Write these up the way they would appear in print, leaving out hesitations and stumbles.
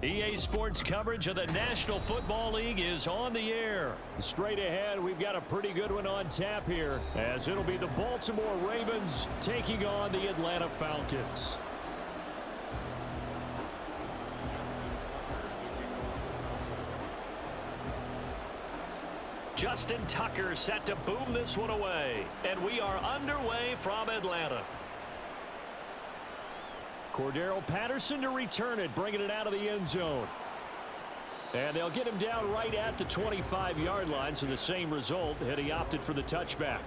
EA Sports coverage of the National Football League is on the air. Straight ahead, we've got a pretty good one on tap here, as it'll be the Baltimore Ravens taking on the Atlanta Falcons. Justin Tucker set to boom this one away, and we are underway from Atlanta. Cordero Patterson to return it, bringing it out of the end zone. And they'll get him down right at the 25-yard line, so the same result had he opted for the touchback.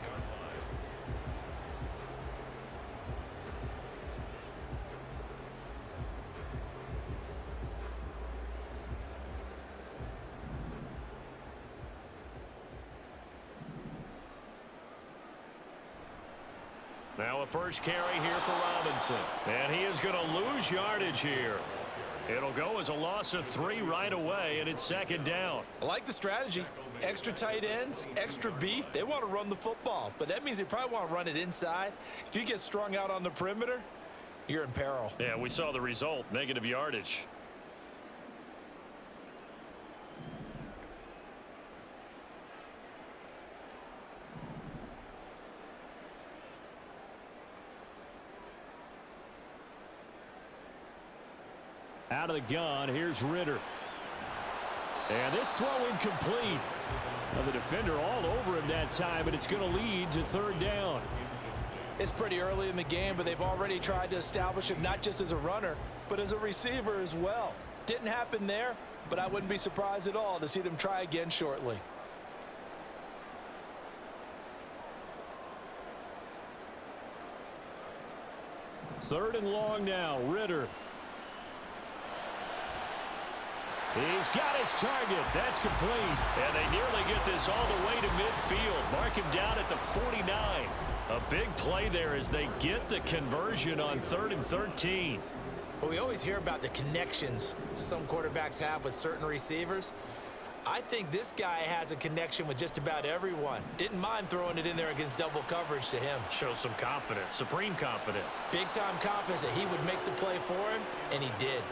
Now a first carry here for Robinson. And he is going to lose yardage here. It'll go as a loss of 3 right away, and it's second down. I like the strategy. Extra tight ends, extra beef. They want to run the football, but that means they probably want to run it inside. If you get strung out on the perimeter, you're in peril. Yeah, we saw the result, negative yardage. Out of the gun, here's Ritter. And this throw incomplete. Well, the defender all over him that time, but it's going to lead to third down. It's pretty early in the game, but they've already tried to establish him not just as a runner, but as a receiver as well. Didn't happen there, but I wouldn't be surprised at all to see them try again shortly. Third and long now, Ritter. He's got his target. That's complete. And they nearly get this all the way to midfield. Mark him down at the 49. A big play there as they get the conversion on 3rd and 13. Well, we always hear about the connections some quarterbacks have with certain receivers. I think this guy has a connection with just about everyone. Didn't mind throwing it in there against double coverage to him. Shows some confidence, supreme confidence. Big-time confidence that he would make the play for him, and he did.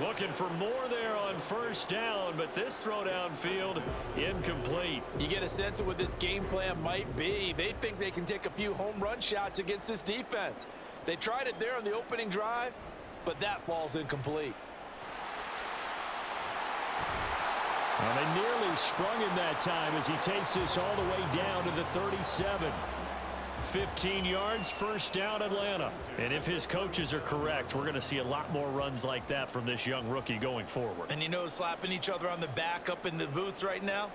Looking for more there on first down, but this throw downfield incomplete. You get a sense of what this game plan might be. They think they can take a few home run shots against this defense. They tried it there on the opening drive, but that falls incomplete. And they nearly sprung him that time as he takes this all the way down to the 37. 15 yards, first down, Atlanta. And if his coaches are correct, we're going to see a lot more runs like that from this young rookie going forward. And you know, slapping each other on the back up in the boots right now?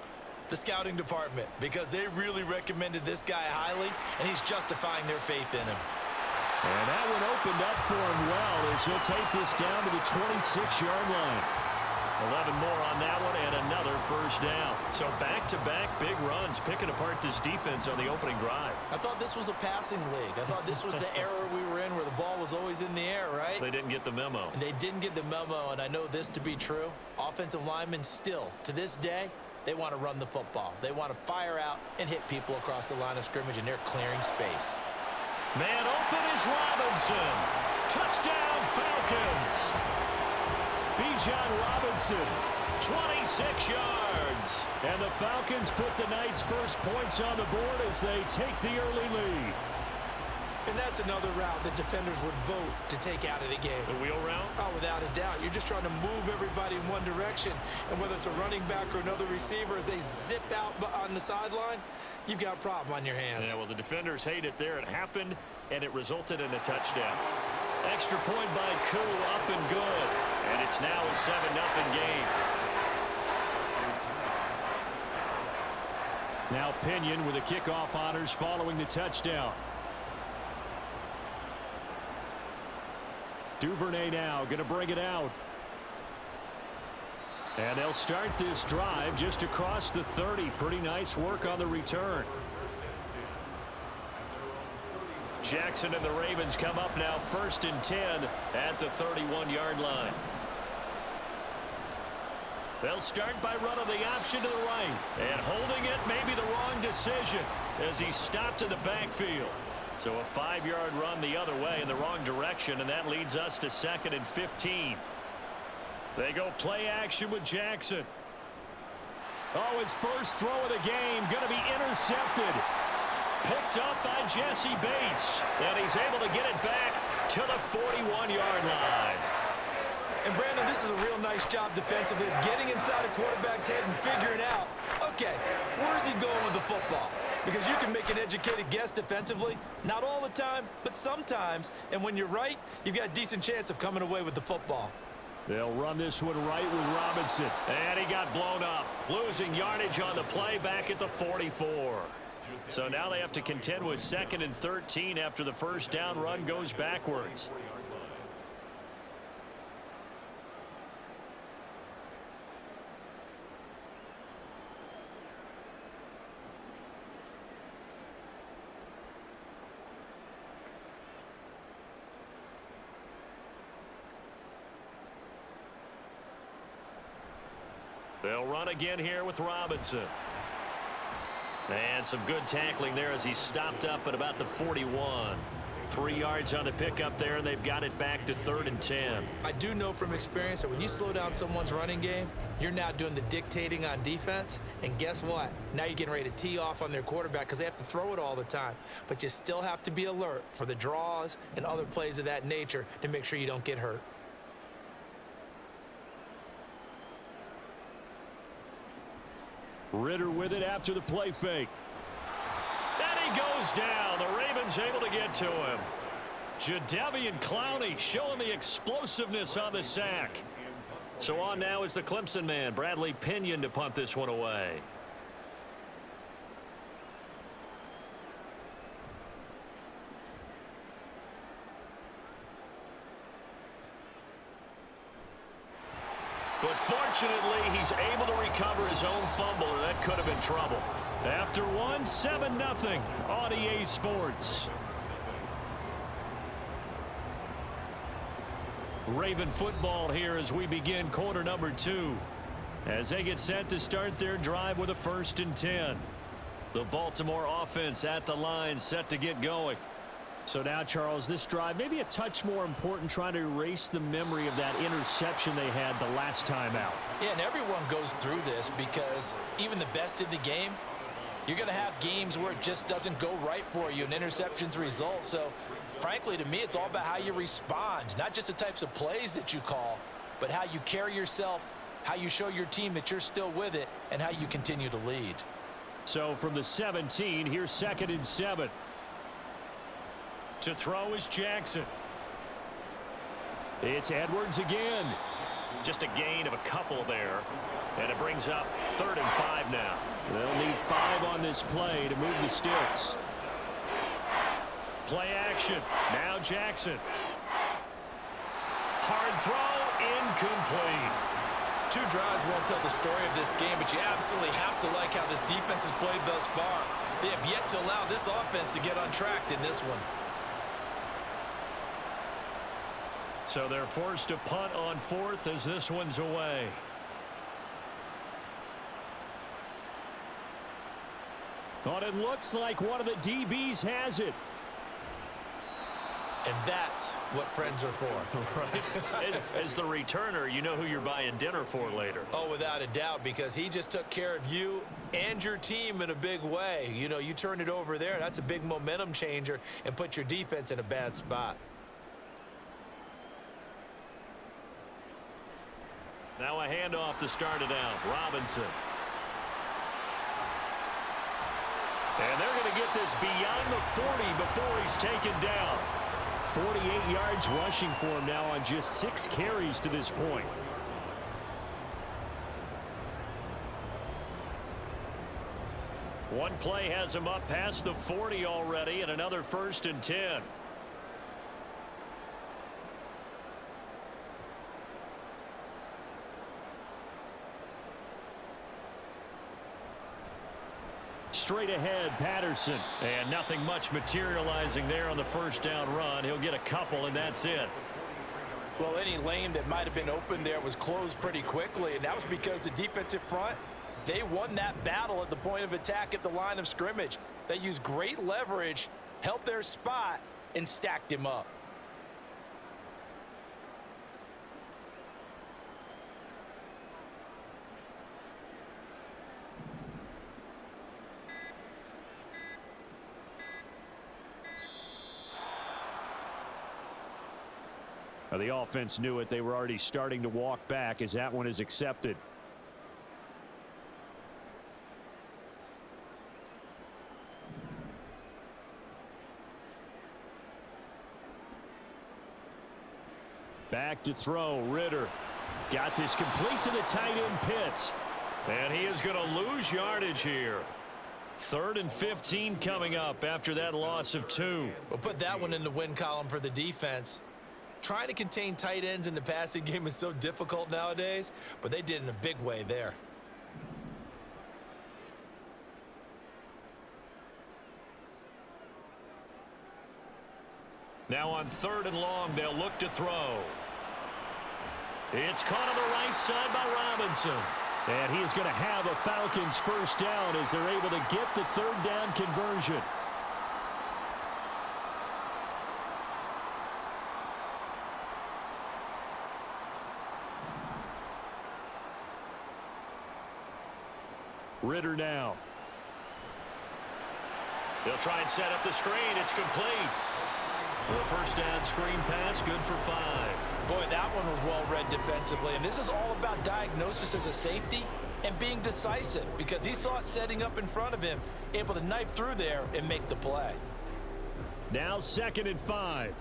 The scouting department, because they really recommended this guy highly, and he's justifying their faith in him. And that one opened up for him well as he'll take this down to the 26-yard line. 11 more on that one and another first down. So back-to-back big runs, picking apart this defense on the opening drive. I thought this was a passing league. I thought this was the era we were in where the ball was always in the air, right? They didn't get the memo. And they didn't get the memo, and I know this to be true. Offensive linemen still, to this day, they want to run the football. They want to fire out and hit people across the line of scrimmage, and they're clearing space. Man open is Robinson. Touchdown, Falcons. Bijan Robinson, 26 yards. And the Falcons put the night's first points on the board as they take the early lead. And that's another route that defenders would vote to take out of the game. The wheel route? Oh, without a doubt. You're just trying to move everybody in one direction. And whether it's a running back or another receiver, as they zip out on the sideline, you've got a problem on your hands. Yeah, well, the defenders hate it there. It happened, and it resulted in a touchdown. Extra point by Koo, up and good. And it's now a 7-0 game. Now Pinion with the kickoff honors following the touchdown. Duvernay now going to bring it out. And they'll start this drive just across the 30. Pretty nice work on the return. Jackson and the Ravens come up now 1st and 10 at the 31-yard line. They'll start by running the option to the right. And holding it may be the wrong decision as he stopped in the backfield. So a 5-yard run the other way in the wrong direction, and that leads us to 2nd and 15. They go play action with Jackson. Oh, his first throw of the game going to be intercepted. Picked up by Jesse Bates. And he's able to get it back to the 41-yard line. And, Brandon, this is a real nice job defensively of getting inside a quarterback's head and figuring out, okay, where's he going with the football? Because you can make an educated guess defensively. Not all the time, but sometimes. And when you're right, you've got a decent chance of coming away with the football. They'll run this one right with Robinson. And he got blown up. Losing yardage on the play back at the 44. So now they have to contend with 2nd and 13 after the first down run goes backwards. They'll run again here with Robinson. And some good tackling there as he stopped up at about the 41. 3 yards on the pickup there, and they've got it back to 3rd and 10. I do know from experience that when you slow down someone's running game, you're now doing the dictating on defense. And guess what? Now you're getting ready to tee off on their quarterback because they have to throw it all the time. But you still have to be alert for the draws and other plays of that nature to make sure you don't get hurt. Ritter with it after the play fake. And he goes down. The Ravens able to get to him. Jadeveon Clowney showing the explosiveness on the sack. So on now is the Clemson man, Bradley Pinion, to punt this one away. But fortunately, he's able to recover his own fumble, or that could have been trouble. After one, 7-0 on EA Sports. Raven football here as we begin quarter number 2. As they get set to start their drive with a 1st and 10. The Baltimore offense at the line, set to get going. So now, Charles, this drive maybe a touch more important, trying to erase the memory of that interception they had the last time out. Yeah, and everyone goes through this because even the best in the game, you're going to have games where it just doesn't go right for you and interceptions result. So, frankly, to me, it's all about how you respond, not just the types of plays that you call, but how you carry yourself, how you show your team that you're still with it, and how you continue to lead. So from the 17, here's 2nd and 7. To throw is Jackson. It's Edwards again. Just a gain of a couple there. And it brings up 3rd and 5 now. They'll need 5 on this play to move the sticks. Play action. Now Jackson. Hard throw, incomplete. 2 drives won't tell the story of this game, but you absolutely have to like how this defense has played thus far. They have yet to allow this offense to get untracked in this one. So they're forced to punt on 4th as this one's away. But it looks like one of the DBs has it. And that's what friends are for. Right. As the returner, you know who you're buying dinner for later. Oh, without a doubt, because he just took care of you and your team in a big way. You know, you turn it over there, that's a big momentum changer and put your defense in a bad spot. Now a handoff to start it out. Robinson. And they're going to get this beyond the 40 before he's taken down. 48 yards rushing for him now on just 6 carries to this point. One play has him up past the 40 already, and another 1st and 10. Straight ahead, Patterson. And nothing much materializing there on the first down run. He'll get a couple, and that's it. Well, any lane that might have been open there was closed pretty quickly, and that was because the defensive front, they won that battle at the point of attack at the line of scrimmage. They used great leverage, held their spot, and stacked him up. Now, the offense knew it. They were already starting to walk back as that one is accepted. Back to throw. Ritter got this complete to the tight end Pitts. And he is going to lose yardage here. 3rd and 15 coming up after that loss of 2. We'll put that one in the win column for the defense. Trying to contain tight ends in the passing game is so difficult nowadays, but they did in a big way there. Now on 3rd and long, they'll look to throw. It's caught on the right side by Robinson. And he is going to have a Falcons first down as they're able to get the 3rd down conversion. Ritter now. They'll try and set up the screen. It's complete. The first down screen pass, good for 5. Boy, that one was well read defensively. And this is all about diagnosis as a safety and being decisive because he saw it setting up in front of him, able to knife through there and make the play. Now 2nd and 5.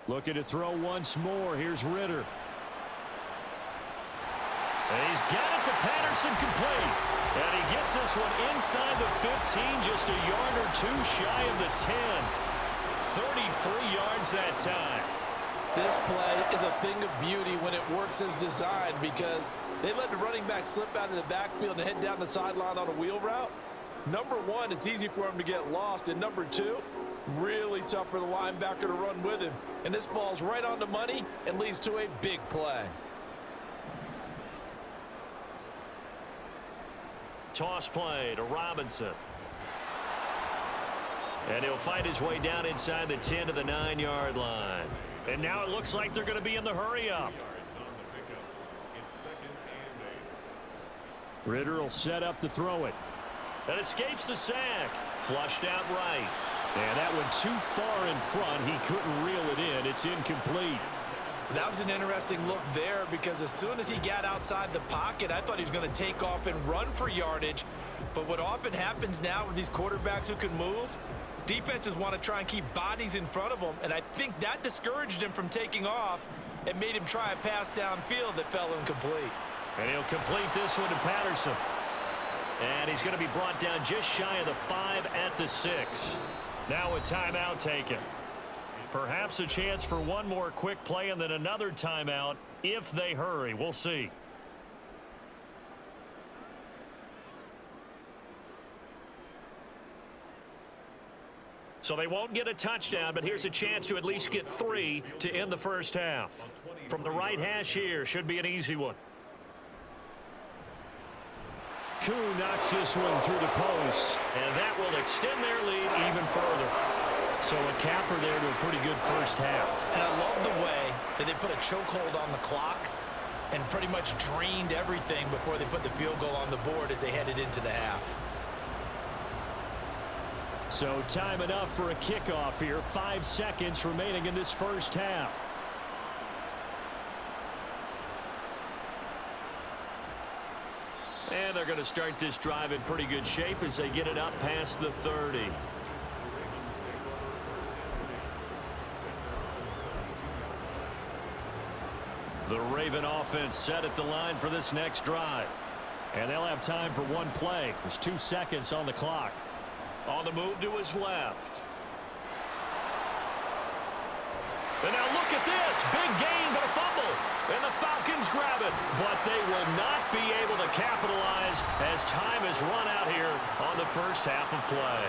Looking to throw once more. Here's Ritter. And he's got it to Patterson, complete. And he gets this one inside the 15, just a yard or 2 shy of the 10. 33 yards that time. This play is a thing of beauty when it works as designed because they let the running back slip out of the backfield and head down the sideline on a wheel route. Number 1, it's easy for him to get lost. And number 2, really tough for the linebacker to run with him. And this ball's right on the money and leads to a big play. Toss play to Robinson. And he'll fight his way down inside the 10 to the 9-yard line. And now it looks like they're going to be in the hurry-up. Ritter will set up to throw it. That escapes the sack. Flushed out right. And that one too far in front. He couldn't reel it in. It's incomplete. That was an interesting look there because as soon as he got outside the pocket, I thought he was going to take off and run for yardage. But what often happens now with these quarterbacks who can move, defenses want to try and keep bodies in front of them. And I think that discouraged him from taking off and made him try a pass downfield that fell incomplete. And he'll complete this one to Patterson. And he's going to be brought down just shy of the 5 at the 6. Now a timeout taken. Perhaps a chance for one more quick play and then another timeout if they hurry. We'll see. So they won't get a touchdown, but here's a chance to at least get 3 to end the first half. From the right hash here, should be an easy one. Koo knocks this one through the post, and that will extend their lead even further. So a capper there to a pretty good first half. And I love the way that they put a chokehold on the clock and pretty much drained everything before they put the field goal on the board as they headed into the half. So time enough for a kickoff here. 5 seconds remaining in this first half. And they're going to start this drive in pretty good shape as they get it up past the 30. The Raven offense set at the line for this next drive. And they'll have time for one play. There's 2 seconds on the clock. On the move to his left. And now look at this. Big gain, but a fumble. And the Falcons grab it. But they will not be able to capitalize as time has run out here on the first half of play.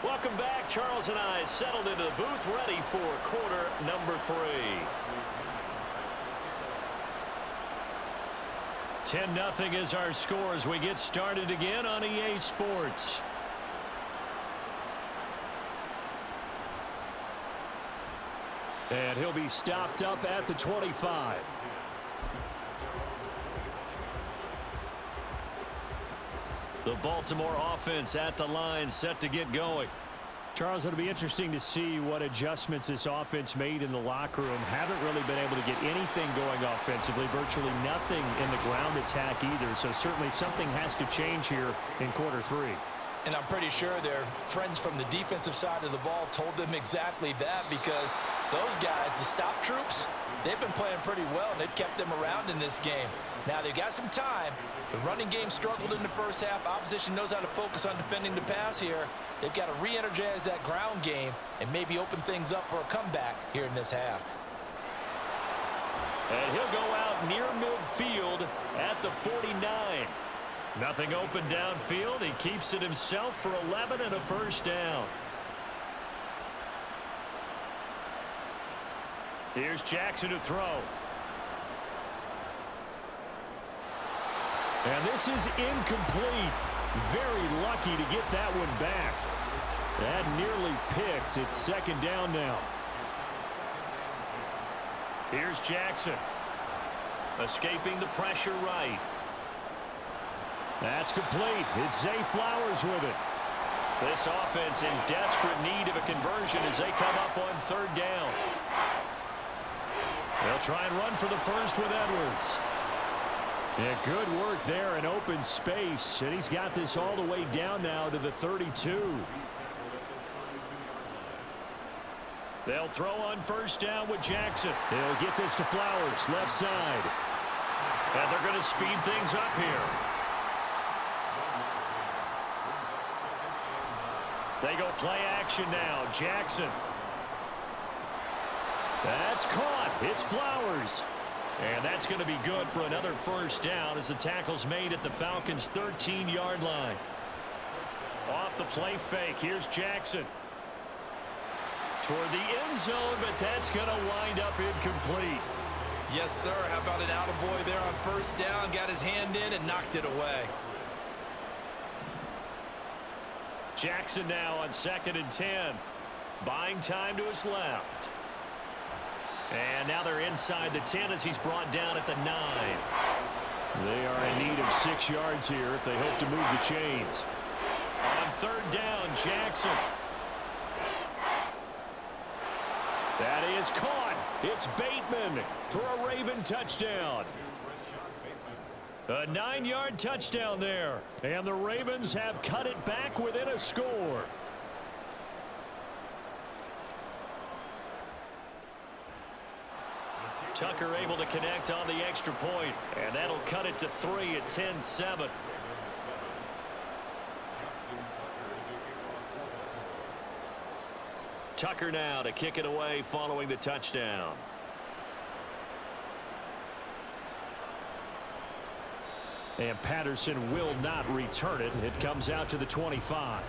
Welcome back. Charles and I settled into the booth ready for quarter number 3. 10-0 is our score as we get started again on EA Sports. And he'll be stopped up at the 25. The Baltimore offense at the line, set to get going. Charles, it'll be interesting to see what adjustments this offense made in the locker room. Haven't really been able to get anything going offensively, virtually nothing in the ground attack either. So certainly something has to change here in quarter three. And I'm pretty sure their friends from the defensive side of the ball told them exactly that, because those guys, the stop troops, they've been playing pretty well, and they've kept them around in this game. Now, they've got some time. The running game struggled in the first half. Opposition knows how to focus on defending the pass here. They've got to re-energize that ground game and maybe open things up for a comeback here in this half. And he'll go out near midfield at the 49. Nothing open downfield. He keeps it himself for 11 and a first down. Here's Jackson to throw. And this is incomplete. Very lucky to get that one back. That nearly picked. It's second down now. Here's Jackson. Escaping the pressure right. That's complete. It's Zay Flowers with it. This offense in desperate need of a conversion as they come up on third down. They'll try and run for the first with Edwards. Yeah, good work there in open space. And he's got this all the way down now to the 32. They'll throw on first down with Jackson. He'll get this to Flowers, left side. And they're going to speed things up here. They go play action now. Jackson. That's caught. It's Flowers. And that's going to be good for another first down as the tackle's made at the Falcons' 13-yard line. Off the play fake. Here's Jackson. Toward the end zone, but that's going to wind up incomplete. Yes, sir. How about an attaboy there on first down? Got his hand in and knocked it away. Jackson now on 2nd and 10. Buying time to his left. And now they're inside the 10 as he's brought down at the 9. They are in need of 6 yards here if they hope to move the chains. On third down, Jackson. That is caught. It's Bateman for a Raven touchdown. A 9-yard touchdown there. And the Ravens have cut it back within a score. Tucker able to connect on the extra point, and that'll cut it to 3 at 10-7. Tucker now to kick it away following the touchdown. And Patterson will not return it. It comes out to the 25.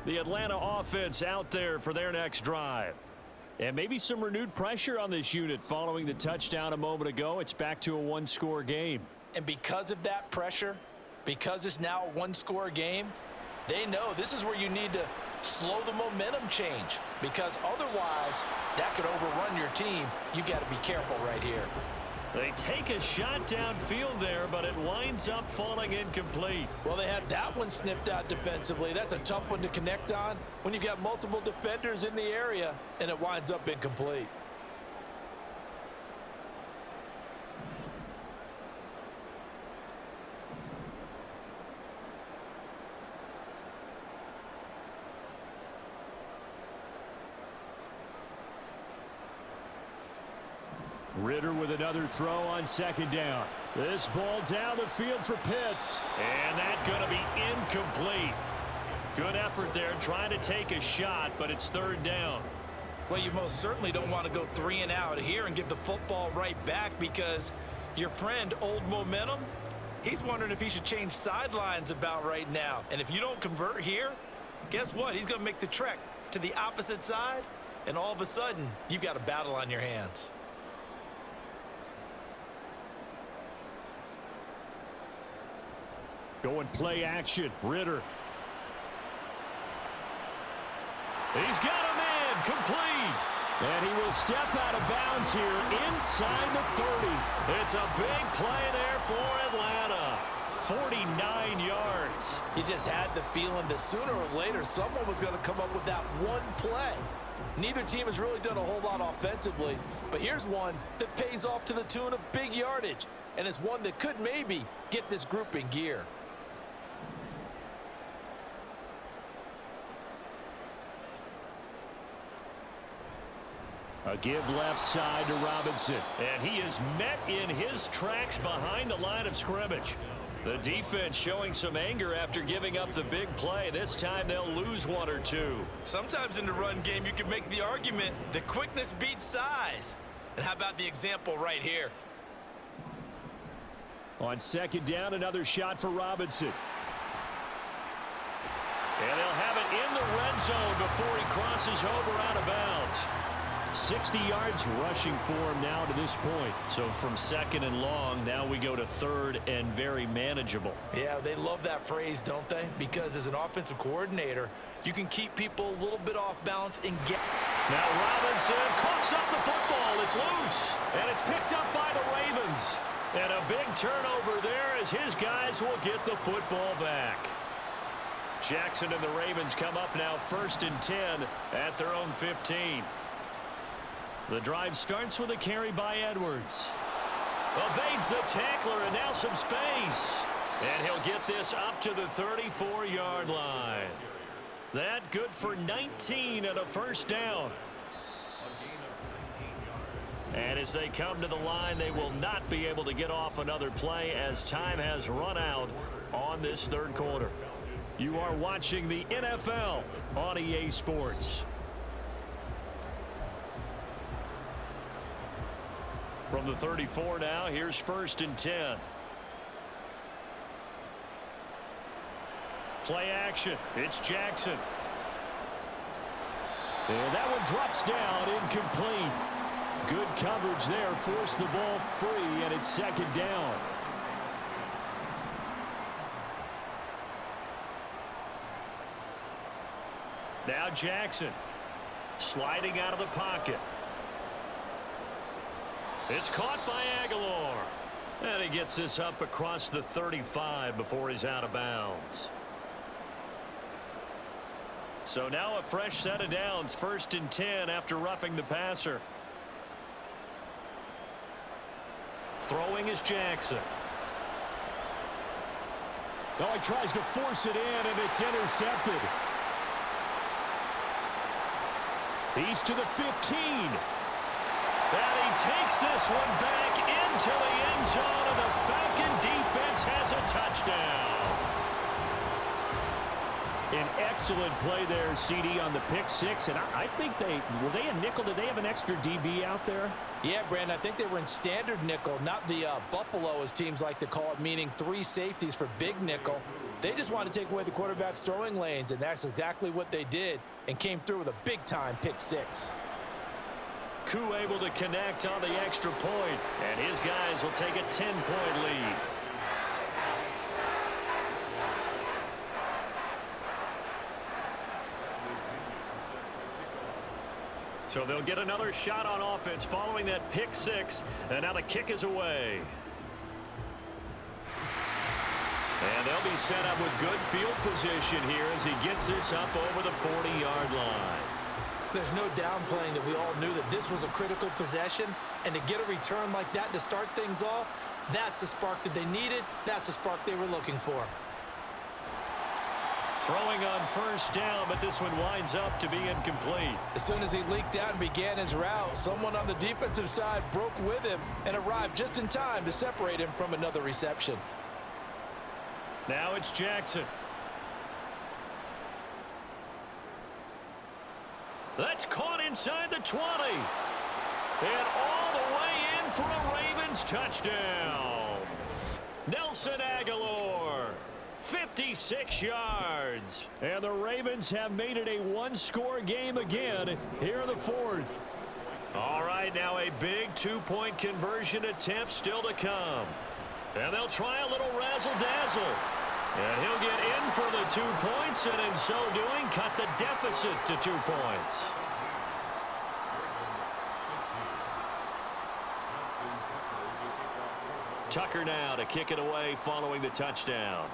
The Atlanta offense out there for their next drive. And maybe some renewed pressure on this unit following the touchdown a moment ago. It's back to a one-score game. And because of that pressure, because it's now a one-score game, they know this is where you need to slow the momentum change, because otherwise that could overrun your team. You've got to be careful right here. They take a shot downfield there, but it winds up falling incomplete. Well, they had that one snipped out defensively. That's a tough one to connect on when you've got multiple defenders in the area, and it winds up incomplete. Ritter with another throw on second down. This ball down the field for Pitts. And that's going to be incomplete. Good effort there trying to take a shot, but it's third down. Well, you most certainly don't want to go 3 and out here and give the football right back, because your friend, Old Momentum, he's wondering if he should change sidelines about right now. And if you don't convert here, guess what? He's going to make the trek to the opposite side and all of a sudden, you've got a battle on your hands. Going play action. Ritter. He's got him in. Complete. And he will step out of bounds here inside the 30. It's a big play there for Atlanta. 49 yards. You just had the feeling that sooner or later someone was going to come up with that one play. Neither team has really done a whole lot offensively, but here's one that pays off to the tune of big yardage, and it's one that could maybe get this group in gear. A give left side to Robinson. And he is met in his tracks behind the line of scrimmage. The defense showing some anger after giving up the big play. This time they'll lose one or two. Sometimes in the run game you can make the argument that quickness beats size. And how about the example right here? On second down, another shot for Robinson. And they'll have it in the red zone before he crosses over out of bounds. 60 yards rushing for him now to this point. So from second and long, now we go to third and very manageable. Yeah, they love that phrase, don't they? Because as an offensive coordinator, you can keep people a little bit off balance and get... Now Robinson coughs up the football. It's loose. And it's picked up by the Ravens. And a big turnover there as his guys will get the football back. Jackson and the Ravens come up now 1st and 10 at their own 15. The drive starts with a carry by Edwards. Evades the tackler and now some space. And he'll get this up to the 34-yard line. That good for 19 and a first down. And as they come to the line, they will not be able to get off another play as time has run out on this third quarter. You are watching the NFL on EA Sports. From the 34 now, here's 1st and 10. Play action. It's Jackson. And that one drops down, incomplete. Good coverage there, forced the ball free, and it's second down. Now Jackson, sliding out of the pocket. It's caught by Aguilar. And he gets this up across the 35 before he's out of bounds. So now a fresh set of downs, 1st and 10 after roughing the passer. Throwing is Jackson. Oh, he tries to force it in, and it's intercepted. He's to the 15. And he takes this one back into the end zone, and the Falcon defense has a touchdown. An excellent play there, CD, on the pick six. And I think were they a nickel? Did they have an extra DB out there? Yeah, Brandon, I think they were in standard nickel, not the Buffalo, as teams like to call it, meaning 3 safeties for big nickel. They just wanted to take away the quarterback's throwing lanes, and that's exactly what they did, and came through with a big-time pick six. Koo able to connect on the extra point, and his guys will take a 10-point lead. So they'll get another shot on offense following that pick six, and now the kick is away. And they'll be set up with good field position here as he gets this up over the 40-yard line. There's no downplaying that we all knew that this was a critical possession, and to get a return like that to start things off, that's the spark that they needed. That's the spark they were looking for. Throwing on first down, but this one winds up to be incomplete. As soon as he leaked out and began his route, someone on the defensive side broke with him and arrived just in time to separate him from another reception. Now it's Jackson. That's caught inside the 20. And all the way in for a Ravens touchdown. Nelson Aguilar. 56 yards. And the Ravens have made it a one-score game again here in the fourth. All right, now a big two-point conversion attempt still to come. And they'll try a little razzle-dazzle. And he'll get in for the 2 points, and in so doing, cut the deficit to 2 points. Tucker now to kick it away following the touchdown.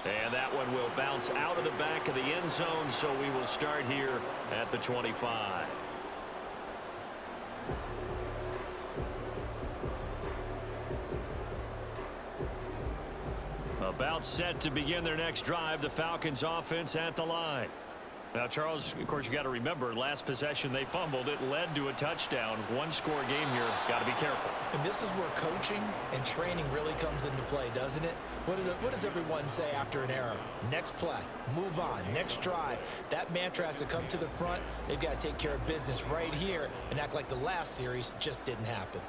And that one will bounce out of the back of the end zone, so we will start here at the 25. About set to begin their next drive, the Falcons offense at the line. Now, Charles, of course, you got to remember, last possession they fumbled. It led to a touchdown. One-score game here. Got to be careful. And this is where coaching and training really comes into play, doesn't it? What does everyone say after an error? Next play, move on, next drive. That mantra has to come to the front. They've got to take care of business right here and act like the last series just didn't happen.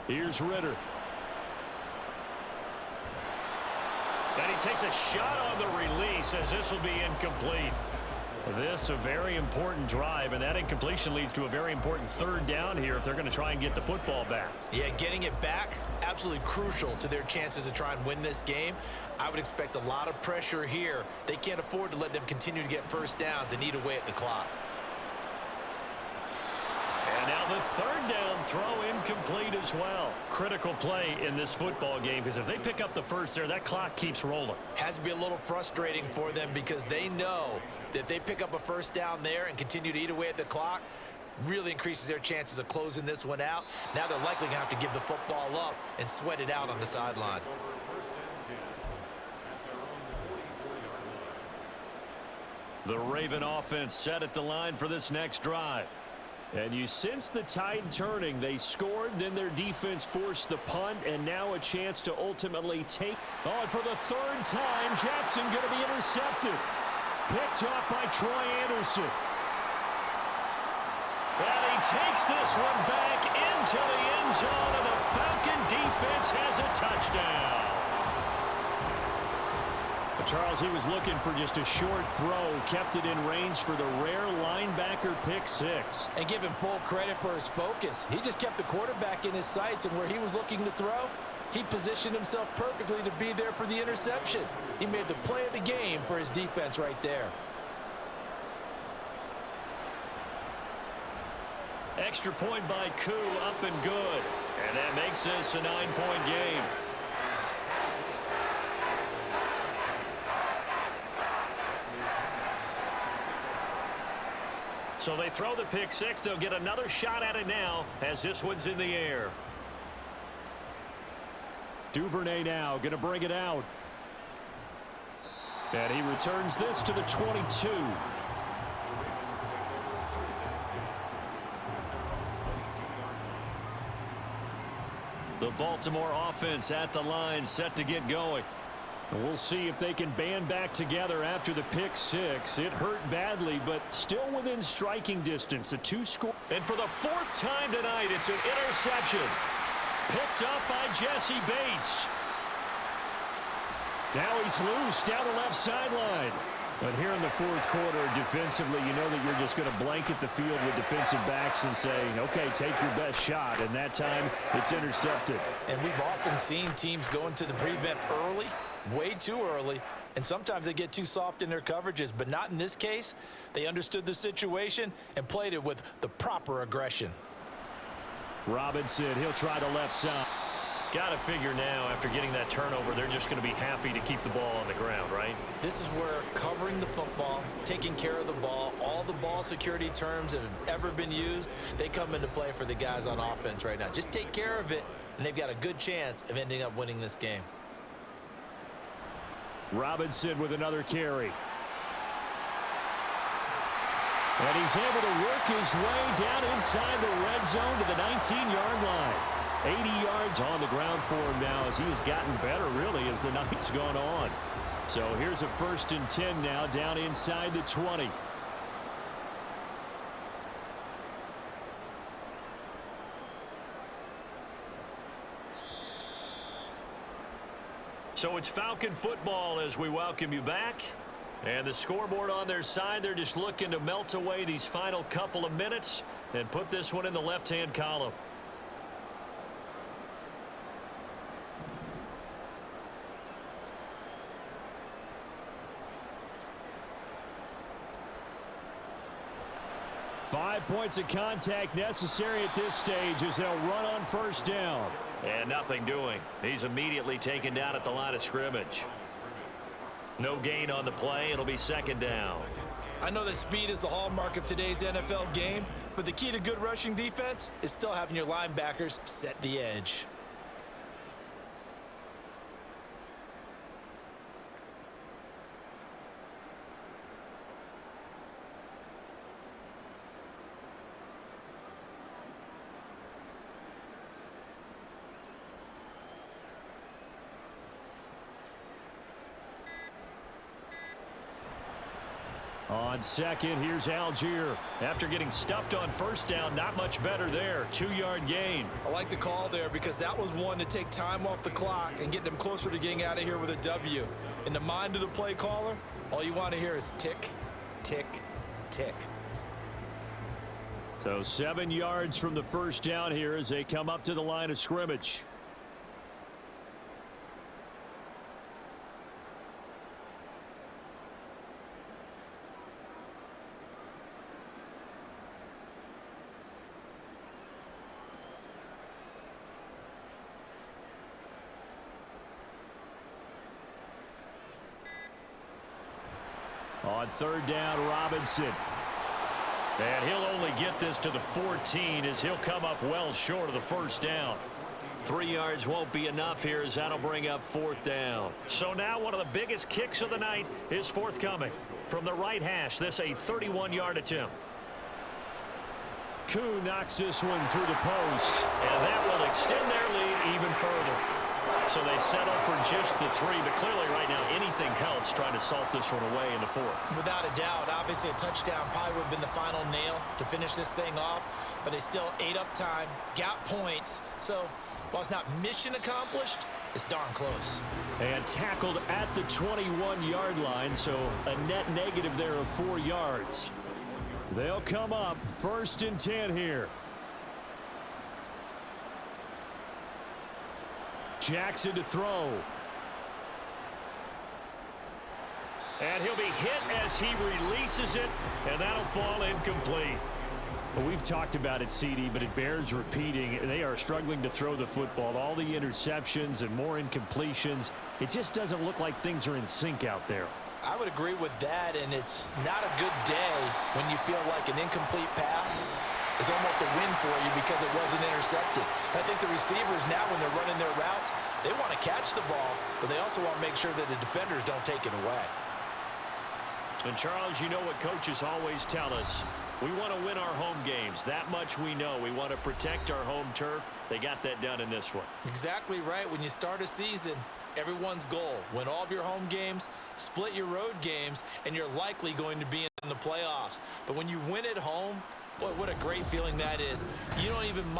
Here's Ritter. And he takes a shot on the release as this will be incomplete. This a very important drive, and that incompletion leads to a very important third down here if they're going to try and get the football back. Yeah, getting it back, absolutely crucial to their chances to try and win this game. I would expect a lot of pressure here. They can't afford to let them continue to get first downs and eat away at the clock. And now the third down throw incomplete as well. Critical play in this football game, because if they pick up the first there, that clock keeps rolling. Has to be a little frustrating for them because they know that if they pick up a first down there and continue to eat away at the clock, really increases their chances of closing this one out. Now they're likely going to have to give the football up and sweat it out on the sideline. The Raven offense set at the line for this next drive. And you sense the tide turning. They scored, then their defense forced the punt, and now a chance to ultimately take. Oh, and for the third time, Jackson going to be intercepted. Picked off by Troy Anderson. And he takes this one back into the end zone, and the Falcon defense has a touchdown. Charles, he was looking for just a short throw, kept it in range for the rare linebacker pick six. And give him full credit for his focus. He just kept the quarterback in his sights, and where he was looking to throw, he positioned himself perfectly to be there for the interception. He made the play of the game for his defense right there. Extra point by Koo, up and good. And that makes this a 9-point game. So they throw the pick six. They'll get another shot at it now as this one's in the air. Duvernay now going to bring it out. And he returns this to the 22. The Baltimore offense at the line, set to get going. We'll see if they can band back together after the pick six. It hurt badly, but still within striking distance. A 2-score. And for the fourth time tonight, it's an interception. Picked up by Jesse Bates. Now he's loose down the left sideline. But here in the fourth quarter, defensively, you know that you're just going to blanket the field with defensive backs and say, okay, take your best shot. And that time, it's intercepted. And we've often seen teams go into the prevent early, way too early, and sometimes they get too soft in their coverages, but not in this case. They understood the situation and played it with the proper aggression. Robinson, he'll try the left side. Got to figure now, after getting that turnover, they're just going to be happy to keep the ball on the ground, right? This is where covering the football, taking care of the ball, all the ball security terms that have ever been used, they come into play for the guys on offense right now. Just take care of it, and they've got a good chance of ending up winning this game. Robinson with another carry. And he's able to work his way down inside the red zone to the 19-yard line. 80 yards on the ground for him now as he has gotten better, really, as the night's gone on. So here's a 1st and 10 now, down inside the 20. So it's Falcon football as we welcome you back. And the scoreboard on their side, they're just looking to melt away these final couple of minutes and put this one in the left-hand column. Five points of contact necessary at this stage as they'll run on 1st down. And nothing doing. He's immediately taken down at the line of scrimmage. No gain on the play. It'll be 2nd down. I know that speed is the hallmark of today's NFL game, but the key to good rushing defense is still having your linebackers set the edge. On 2nd, here's Algier. After getting stuffed on 1st down, not much better there. 2-yard gain. I like the call there because that was one to take time off the clock and get them closer to getting out of here with a W. In the mind of the play caller, all you want to hear is tick, tick, tick. So 7 yards from the 1st down here as they come up to the line of scrimmage. On 3rd down, Robinson. And he'll only get this to the 14 as he'll come up well short of the 1st down. 3 yards won't be enough here as that'll bring up 4th down. So now one of the biggest kicks of the night is forthcoming. From the right hash, this a 31-yard attempt. Koo knocks this one through the post, and that will extend their lead even further. So they settle for just the 3, but clearly right now anything helps trying to salt this one away in the 4th. Without a doubt, obviously a touchdown probably would have been the final nail to finish this thing off, but they still ate up time, got points. So while it's not mission accomplished, it's darn close. And tackled at the 21-yard line, so a net negative there of 4 yards. They'll come up 1st and 10 here. Jackson to throw. And he'll be hit as he releases it, and that'll fall incomplete. Well, we've talked about it, CD, but it bears repeating. They are struggling to throw the football. All the interceptions and more incompletions. It just doesn't look like things are in sync out there. I would agree with that, and it's not a good day when you feel like an incomplete pass is almost a win for you because it wasn't intercepted. I think the receivers now, when they're running their routes, they want to catch the ball, but they also want to make sure that the defenders don't take it away. And Charles, you know what coaches always tell us. We want to win our home games. That much we know. We want to protect our home turf. They got that done in this one. Exactly right. When you start a season, everyone's goal, win all of your home games, split your road games, and you're likely going to be in the playoffs. But when you win at home, boy, what a great feeling that is. You don't even mind